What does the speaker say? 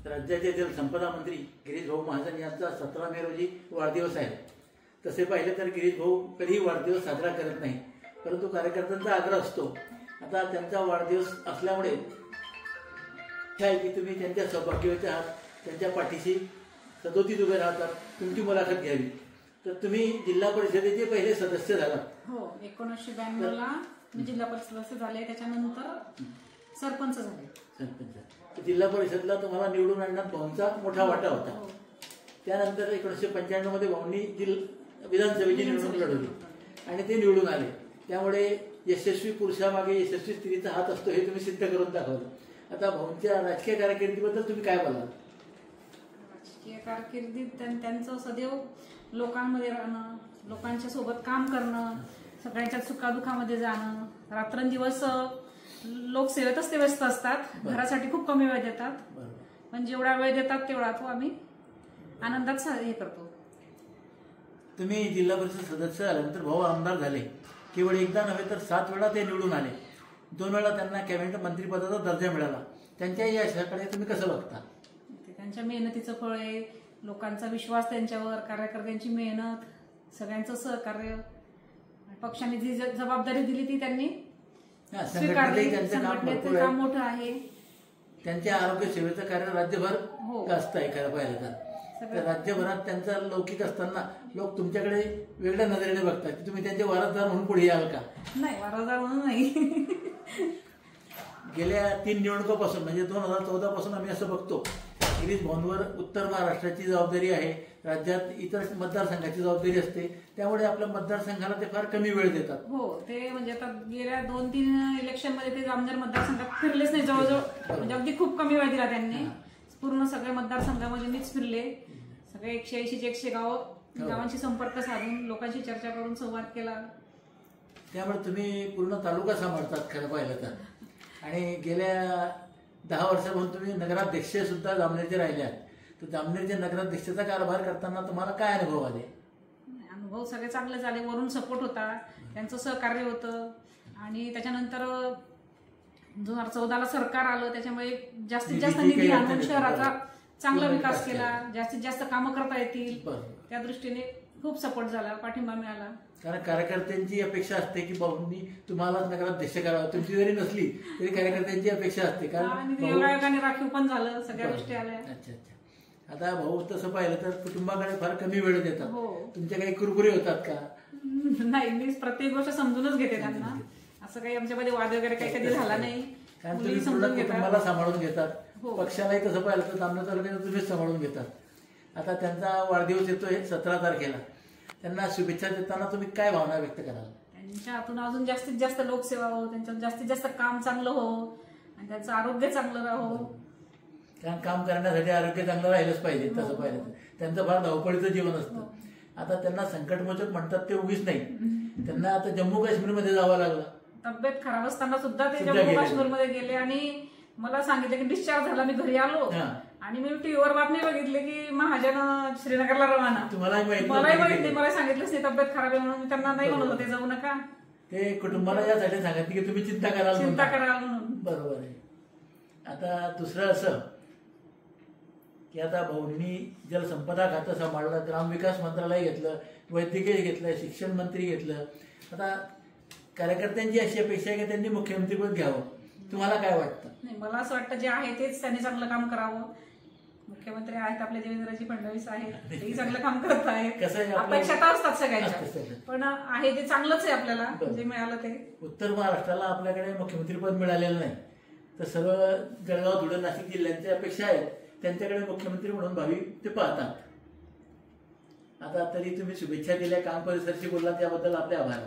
राज्याचे जलसंपदा मंत्री गिरीश भाऊ महाजन यांचा 17 मे रोजी वाढदिवस आहे। तसे पाहिले तर गिरीश भाऊ कधीही वाढदिवस साजरा करत नाही, परंतु कार्यकर्त्यांचा आग्रह असतो। आता त्यांचा वाढदिवस असल्यामुळे इच्छा आहे की तुम्ही त्यांच्या सौभाग्यवती आहात, त्यांच्या पाठीशी सदोतीत उभे राहतात, तुमची मुलाखत घ्यावी। तर तुम्ही जिल्हा परिषदेचे पहिले सदस्य झालात। हो, 1992 ला मी जिल्हा परिषद सदस्य झाले, त्याच्यानंतर सरपंच झाले। सरपंच जिल्हा परिषदला तुम्हाला निवडून आणण्यात भाऊंचा मोठा वाटा होता। त्यानंतर 1995 मध्ये भाऊंनी विधानसभेची निवडणूक लढवली आणि ते निवडून आले। त्यामुळे यशस्वी पुरुषामागे यशस्वी स्त्रीचा हात असतो हे तुम्ही सिद्ध करून दाखवलं। आता भाऊंच्या राजकीय कारकिर्दीबद्दल तुम्ही काय बोलाल? राजकीय कारकिर्दीत त्यांचं सदैव लोकांमध्ये राहणं, लोकांच्या सोबत काम करणं, सगळ्यांच्या सुखादुखामध्ये जाणं, रात्रंदिवस लोकसेवेतच ते व्यस्त असतात। घरासाठी खूप कमी वेळ देतात, पण जेवढा वेळ देतात तेवढा तो आम्ही आनंदात हे करतो। तुम्ही जिल्हा परिषद सदस्य झाल्यानंतर भाऊ आमदार झाले। केवळ एकदा नव्हे तर 7 वेळा ते निवडून आले। 2 वेळा त्यांना कॅबिनेट मंत्रिपदाचा दर्जा मिळाला। त्यांच्या या यशाकडे तुम्ही कसं बघता? त्यांच्या मेहनतीचं फळ आहे, लोकांचा विश्वास त्यांच्यावर, कार्यकर्त्यांची मेहनत, सगळ्यांचं सहकार्य, पक्षाने जी जबाबदारी दिली ती त्यांनी स्वीकारली। संघटनेचं काम मोठं आहे। त्यांच्या आरोग्य सेवेचं कार्य राज्यभर जास्त आहे खरं पाहिलं तर राज्यभरात त्यांचा लौकिक असताना लोक तुमच्याकडे वेगळ्या नजरेने बघतात की तुम्ही त्यांचे वारसदार म्हणून पुढे याल का? नाही, वारसदार म्हणून नाही। गेल्या 3 निवडणुकांपासून म्हणजे 2014 पासून आम्ही असं बघतो गिरीश भाऊंवर उत्तर महाराष्ट्राची जबाबदारी आहे, राज्यात इतर मतदारसंघाची जबाबदारी असते, त्यामुळे आपल्या मतदारसंघाला ते फार कमी वेळ देतात। हो, ते म्हणजे आता गेल्या 2-3 इलेक्शन मध्ये ते जामनेर मतदारसंघात फिरलेच नाही, जवळजवळ म्हणजे अगदी खूप कमी वेळ दिला त्यांनी। पूर्ण सगळ्या मतदारसंघामध्ये मीच फिरले, सगळे 180 गावांशी संपर्क साधून लोकांशी चर्चा करून संवाद केला। त्यामुळे तुम्ही पूर्ण तालुका सांभाळतात खरं पाहिलं तर, आणि गेल्या 10 वर्षापासून तुम्ही नगराध्यक्ष सुद्धा जामनेरचे राहिले आहेत। तर जामनेरच्या नगराध्यक्षाचा कारभार करताना तुम्हाला काय अनुभव आले? अनुभव सगळे चांगले झाले। वरून सपोर्ट होता, त्यांचं सहकार्य होतं, आणि त्याच्यानंतर 2014 ला सरकार आलं, त्याच्यामुळे जास्तीत जास्त निधी आणून शहराचा चांगला विकास केला, जास्तीत जास्त कामं करता येतील त्या दृष्टीने खूप सपोर्ट झाला, पाठिंबा मिळाला। कारण कार्यकर्त्यांची अपेक्षा असते की भाऊंनी तुम्हालाच नगराध्यक्ष करावं, तुमची जरी नसली तरी कार्यकर्त्यांची अपेक्षा असते। कारण राखीव पण झालं, सगळ्या गोष्टी आल्या। अच्छा अच्छा। आता भाऊ तसं पाहिलं तर कुटुंबाकडे फार कमी वेळ देतात, तुमच्या काही कुरकुरे होतात का? नाही, मी प्रत्येक गोष्ट समजूनच घेते त्यांना, असं काही आमच्यामध्ये वाद वगैरे काही कधी झाला नाही। कारण तुम्ही पूर्ण कुटुंबाला सांभाळून घेतात, पक्षालाही तसं पाहिलं तर जामनेर तालुक्यात तुम्हीच सांभाळून घेतात। आता त्यांचा वाढदिवस येतोय 17 तारखेला, त्यांना शुभेच्छा देताना तुम्ही काय भावना व्यक्त कराल? त्यांच्या हातून अजून जास्तीत जास्त लोकसेवा हो, त्यांच्यात जास्तीत जास्त काम चांगलं हो, आणि त्यांचं आरोग्य चांगलं राहो। कारण काम करण्यासाठी आरोग्य चांगलं राहिलंच पाहिजे। तसं पाहिलं तर त्यांचं फार धावपळीचं जीवन असतं। आता त्यांना संकटमोचक म्हणतात ते उगीच नाही, त्यांना आता जम्मू काश्मीरमध्ये जावं लागलं। तब्येत खराब असताना सुद्धा ते जम्मू काश्मीरमध्ये गेले, आणि मला सांगितलं की डिस्चार्ज झाला, मी घरी आलो आणि मी टीव्हीवर बातमी बघितली की महाजन श्रीनगरला रवाना। मलाही माहिती, मला सांगितलंच नाही तब्येत खराब आहे म्हणून, त्यांना नाही म्हणत होते जाऊ नका, ते कुटुंबाला यासाठी सांगितलं की तुम्ही चिंता कराल म्हणून। बरोबर आहे। आता दुसरं असं की आता भाऊंनी जलसंपदा खातं सांभाळलं, ग्रामविकास मंत्रालय घेतलं, वैद्यकीय घेतलं, शिक्षण मंत्री घेतलं। आता कार्यकर्त्यांची अशी अपेक्षा आहे की त्यांनी मुख्यमंत्रीपद घ्यावं, तुम्हाला काय वाटतं? नाही, मला असं वाटतं जे आहे तेच त्यांनी चांगलं काम करावं। मुख्यमंत्री आहेत आपले देवेंद्रजी फडणवीस आहेत, तेही चांगलं काम करत आहेत। अपेक्षा तर असतात सगळ्यांच्या, पण आहे ते चांगलंच आहे आपल्याला जे मिळालं ते। उत्तर महाराष्ट्राला आपल्याकडे मुख्यमंत्रीपद मिळालेलं नाही, तर सर्व जळगाव, धुळे, नाशिक जिल्ह्यांच्या अपेक्षा आहेत त्यांच्याकडे मुख्यमंत्री म्हणून भावी ते पाहतात। आता तरी तुम्ही शुभेच्छा दिल्या, काम परिसरशी बोलला, त्याबद्दल आपले आभार।